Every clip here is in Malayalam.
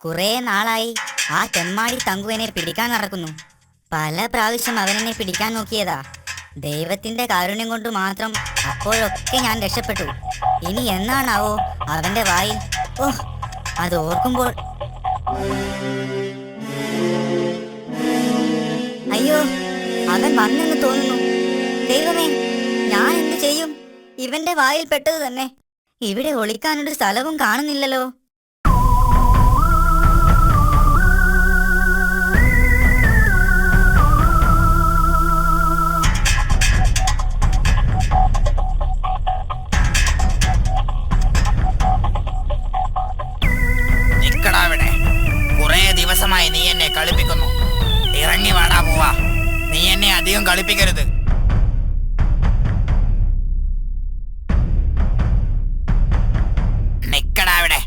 കുറെ നാളായി ആ തെമ്മാടി തങ്കുവിനെ പിടിക്കാൻ നടക്കുന്നു. പല പ്രാവശ്യം അവനെന്നെ പിടിക്കാൻ നോക്കിയതാ. ദൈവത്തിന്റെ കാരുണ്യം കൊണ്ട് മാത്രം അപ്പോഴൊക്കെ ഞാൻ രക്ഷപ്പെട്ടു. ഇനി എന്നാണാവോ അവന്റെ വായിൽ? ഓ, അത് ഓർക്കുമ്പോൾ അയ്യോ, അവൻ വന്നെന്ന് തോന്നുന്നു. ദൈവമേ, ഞാൻ എന്ത് ചെയ്യും? ഇവന്റെ വായിൽ പെട്ടത് തന്നെ. ഇവിടെ ഒളിക്കാനൊരു സ്ഥലവും കാണുന്നില്ലല്ലോ. നിക്കടാവിടെ. കുറെ ദിവസമായി നീ എന്നെ കളിപ്പിക്കുന്നു. ഇറങ്ങി വാടാ പോവാ. നീ എന്നെ അധികം കളിപ്പിക്കരുത്. നിക്കടാവിടെ.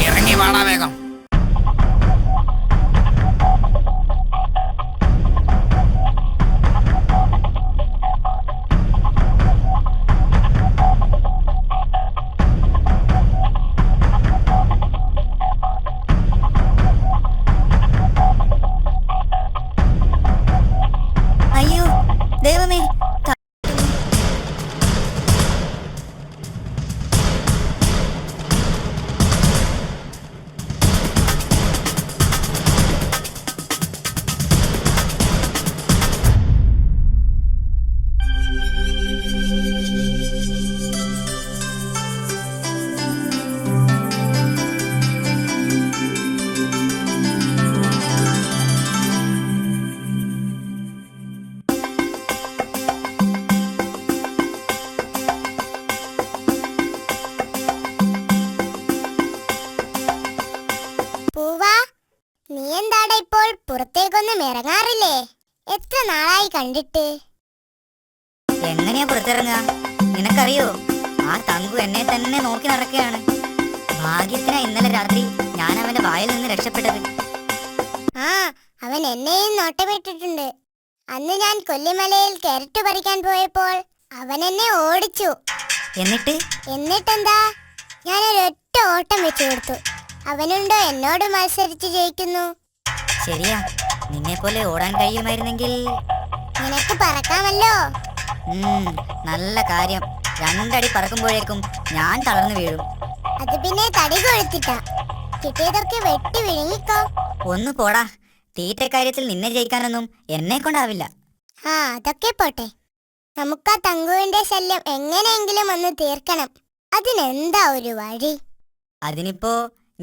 ഇറങ്ങി വാടാ വേഗം. അയ്യോ ദൈവമേ, പൂവാ, നീ എന്താടാ ഇപ്പോൾ പുറത്തേക്കൊന്നും ഇറങ്ങാറില്ലേ? എത്ര നാളായി കണ്ടിട്ട്. എങ്ങനെയാ പുറത്തിറങ്ങുക? നിനക്കറിയോ, ആ തങ്കു എന്നെ തന്നെ നോക്കി നടക്കുകയാണ്. ഭാഗ്യത്തിനാ ഇന്നലെ രാത്രി ഞാൻ അവന്റെ വായിൽ നിന്ന് രക്ഷപ്പെട്ടത്. ആ, അവൻ എന്നെയും നോട്ടമിട്ടിട്ടുണ്ട്. അന്ന് ഞാൻ കൊല്ലിമലയിൽ കാരറ്റ് പറിക്കാൻ പോയപ്പോൾ അവൻ എന്നെ ഓടിച്ചു. എന്നിട്ടെന്താ, ഞാനൊരൊറ്റ ഓട്ടം വെച്ചു കൊടുത്തു. അവനുണ്ടോ എന്നോട് മത്സരിച്ച് ജയിക്കുന്നു? ശരിയാ, നിന്നെ പോലെ ഓടാൻ കഴിയുമായിരുന്നെങ്കിൽ നിനക്ക് പറക്കാമല്ലോ. നല്ല കാര്യം. 2 അടി പറക്കുമ്പോഴേക്കും ഞാൻ തളർന്നു വീഴും. അത് പിന്നെ തടി കൊഴുത്തിട്ടാ. കിട്ടിയതൊക്കെ വെട്ടി വിഴുങ്ങിക്കോ. ഒന്ന് പോടാ. തീറ്റ കാര്യത്തിൽ നിന്നെ ജയിക്കാനൊന്നും എന്നെ കൊണ്ടാവില്ല. ആ, അതൊക്കെ പോട്ടെ. നമുക്കാ തങ്കുവിന്റെ ശല്യം എങ്ങനെയെങ്കിലും ഒന്ന് തീർക്കണം. അതിനെന്താ ഒരു വഴി? അതിനിപ്പോ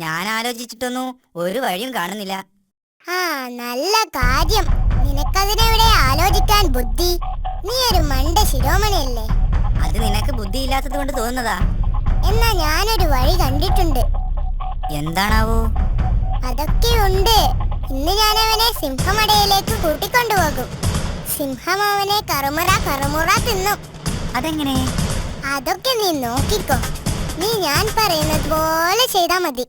ഞാൻ ആലോചിച്ചിട്ടൊന്നും ഒരു വഴിയും കാണുന്നില്ല. ആ, നല്ല കാര്യം. നിനക്കതിനെവിടെ ആലോചിക്കാൻ ബുദ്ധി? നീ ഒരു മണ്ട ശിരോമണിയല്ലേ. അത് നിനക്ക് ബുദ്ധിയില്ലാത്തത് കൊണ്ട് തോന്നുന്നതാ. എന്നാ ഞാനൊരു വഴി കണ്ടിട്ടുണ്ട്. എന്താണാവോ? അതൊക്കെ ഉണ്ട്. ഇന്ന് ഞാൻ അവനെ സിംഹമടയിലേക്ക് കൂട്ടിക്കൊണ്ടുപോകും. സിംഹം അവനെ കറുമുറ കറുമുറ തിന്നും. അതെങ്ങനെ? അതൊക്കെ നീ നോക്കിക്കോ. നീ ഞാൻ പറയുന്നത് പോലെ ചെയ്താ മതി.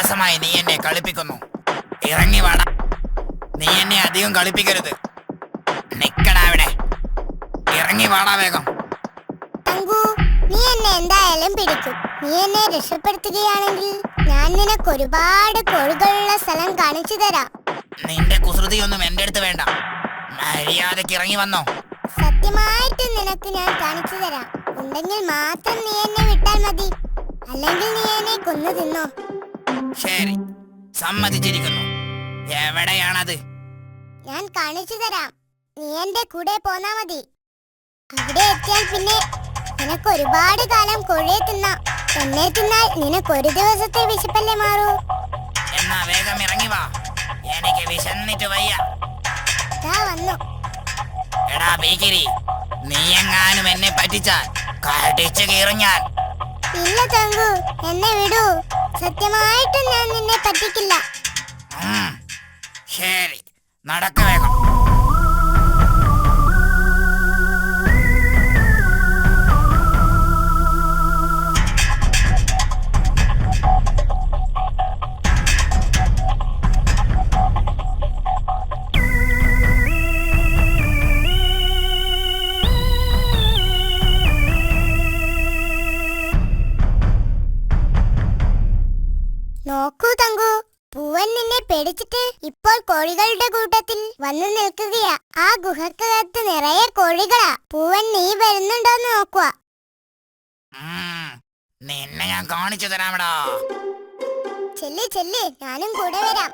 ദിവസമായി നീ എന്നെ കളിപ്പിക്കുന്നു. ഇറങ്ങി വാടാ. നീ എന്നെ അധികം കളിപ്പിക്കരുത്. നിക്കടാ അവിടെ. ഇറങ്ങി വാടാ വേഗം. തങ്കു, നീ എന്നെ എന്തായാലും പിടിക്കും. നീ എന്നെ രക്ഷപ്പെടുത്തുകയാണെങ്കിൽ ഞാൻ നിനക്ക് ഒരുപാട് കോഴികളുള്ള സ്ഥലം കാണിച്ചു തരാം. നിന്റെ കുസൃതിയൊന്നും എന്റെ അടുത്ത് വേണ്ട. മര്യാദക്ക് ഇറങ്ങി വന്നോ. സത്യമായിട്ട് നിനക്ക് ഞാൻ കാണിച്ചു തരാം. ഉണ്ടെങ്കിൽ മാത്രം നീ എന്നെ വിട്ടാൽ മതി. അല്ലെങ്കിൽ നീ എന്നെ കൊന്നു തിന്നോ. ശരി, സമ്മതിച്ചിരിക്കുന്നു. എവിടെയാണത്? ഞാൻ കാണിച്ചു തരാം. നീ എന്റെ കൂടെ പോന്നാ മതി. അവിടെ എത്തിയാൽ പിന്നെ നിനക്ക് ഒരുപാട് കാലം കോഴിയെ തിന്നാം. എന്നെ തിന്നാൽ നിനക്ക് ഒരു ദിവസത്തെ വിശപ്പല്ലേ മാറൂ. എന്നാ വേഗം ഇറങ്ങി വാ. എനിക്ക് വിശന്നിട്ട് വയ്യ. ദാ വന്നു. എടാ ഭീകരി, നീ എങ്ങാനും എന്നെ പറ്റിച്ചാൽ കടിച്ചു കീറും ഞാൻ. ഇല്ല തങ്കു, എന്നെ വിടൂ. സത്യമായിട്ടും ഞാൻ നിന്നെ പറ്റിക്കില്ല. ശരി, നടക്ക വേഗം. നോക്കൂ തങ്കു, പൂവൻ നിന്നെ പേടിച്ചിട്ട് ഇപ്പോൾ കോഴികളുടെ കൂട്ടത്തിൽ വന്നു നിൽക്കുകയാ. ആ ഗുഹക്കകത്ത് നിറയെ കോഴികളാ. പൂവൻ നീ വരുന്നുണ്ടോന്ന് നോക്കുക. നിന്നെ ഞാൻ കാണിച്ചു തരാമടാ. ചെല്ല് ചെല്ല്, ഞാനും കൂടെ വരാം.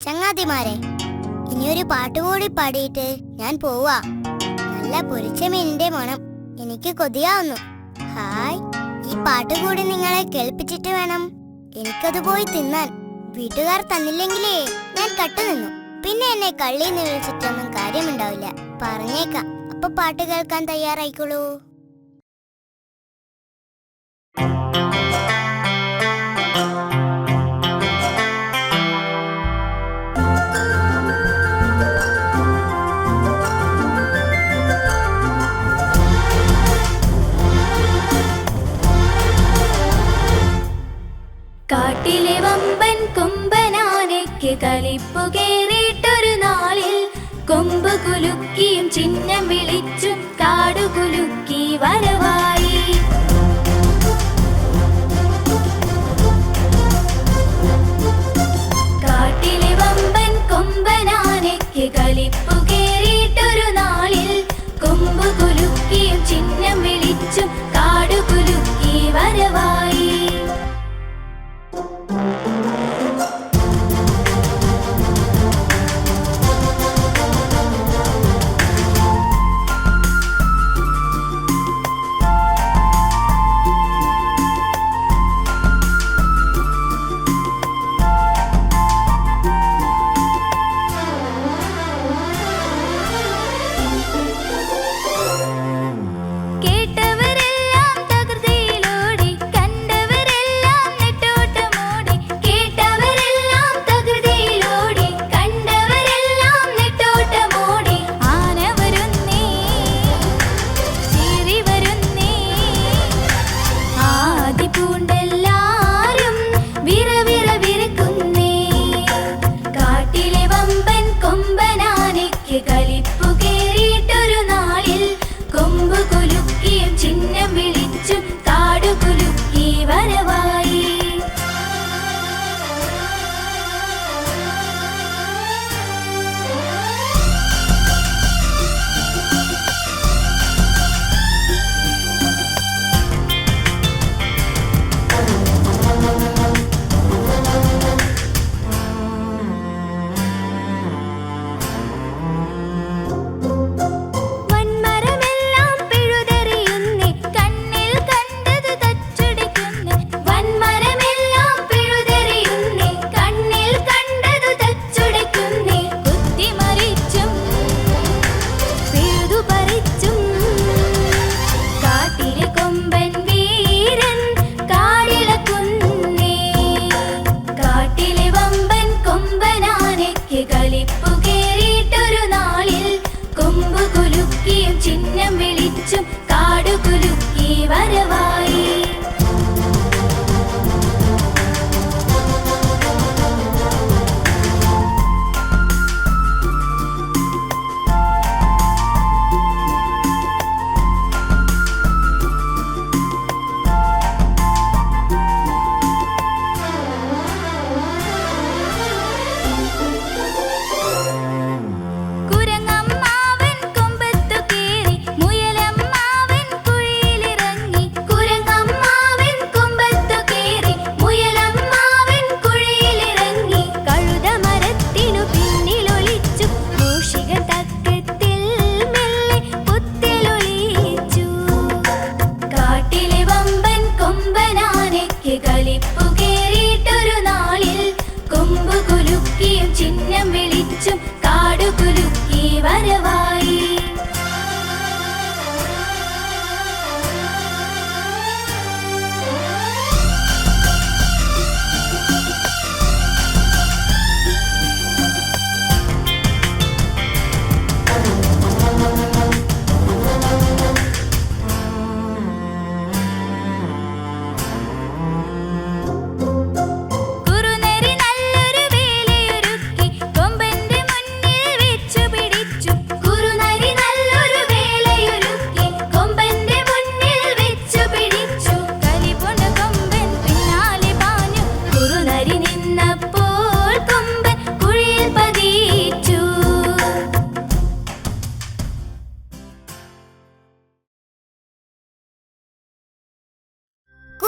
ചങ്ങാതിമാരെ, ഇനിയൊരു പാട്ടുകൂടി പാടിയിട്ട് ഞാൻ പോവാ. നല്ല പൊരിച്ച മീനിന്റെ മണം എനിക്ക് കൊതിയാവുന്നു. ഹായ്, ഈ പാട്ടുകൂടി നിങ്ങളെ കേൾപ്പിച്ചിട്ട് വേണം എനിക്കത് പോയി തിന്നാൻ. വീട്ടുകാർ തന്നില്ലെങ്കിലേ ഞാൻ കട്ടുനിന്നു. പിന്നെ എന്നെ കള്ളിന്ന് വിളിച്ചിട്ടൊന്നും കാര്യമുണ്ടാവില്ല. പറഞ്ഞേക്കാം. അപ്പൊ പാട്ട് കേൾക്കാൻ തയ്യാറായിക്കോളൂ. കാട്ടിലെ വമ്പൻ കൊമ്പനാനയ്ക്ക് കലിപ്പു കേറിയിട്ടൊരു നാളിൽ കൊമ്പ് കുലുക്കിയും ചിഹ്നം വിളിച്ചും കാടു കുലുക്കി വരവായി. കാട്ടിലെ വമ്പൻ കൊമ്പനാനയ്ക്ക് കലിപ്പു കേറിയിട്ടൊരു നാളിൽ കൊമ്പ് കുലുക്കിയും ചിഹ്നം വിളിച്ചും കാടു കുലുക്കി വരവായി.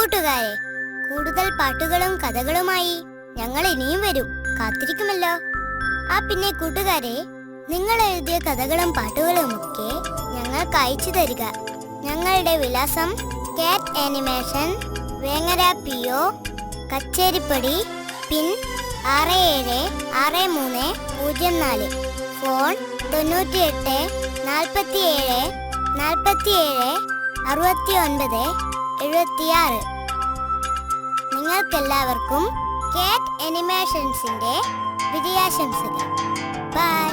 കൂട്ടുകാരെ, കൂടുതൽ പാട്ടുകളും കഥകളുമായി ഞങ്ങൾ ഇനിയും വരും. കാത്തിരിക്കുമല്ലോ. പിന്നെ കൂട്ടുകാരെ, നിങ്ങൾ എഴുതിയ കഥകളും പാട്ടുകളും ഒക്കെ ഞങ്ങൾക്ക് അയച്ചു തരിക. ഞങ്ങളുടെ വിലാസം കാറ്റ് ആനിമേഷൻ, വേങ്ങര PO, കച്ചേരിപ്പടി, പിൻ 676304, ഫോൺ 98 47 47 69 76. നിങ്ങൾക്കെല്ലാവർക്കും കാറ്റ് ആനിമേഷൻസിന്റെ വിജയാശംസകൾ. ബൈ.